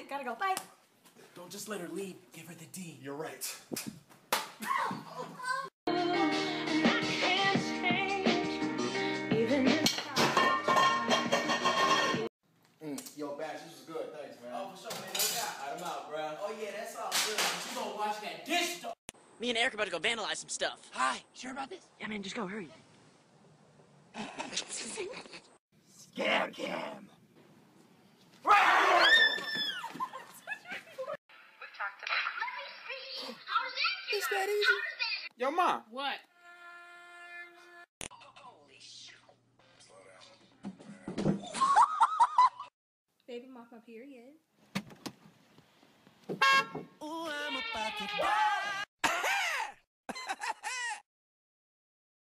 Alright, gotta go. Bye. Don't just let her lead. Give her the D. You're right. Yo, Bash, this was good. Thanks, man. Oh, for sure, man. No doubt. Alright, I'm out, bro. Oh, yeah, that's all good. But you gonna wash that dish, though. Me and Eric are about to go vandalize some stuff. Hi. Sure about this? Yeah, man, just go. Hurry. Scare cam. Is that easy? Yo, Ma. What? Holy shit. Baby, I'm off my period. Ooh, I'm about to die.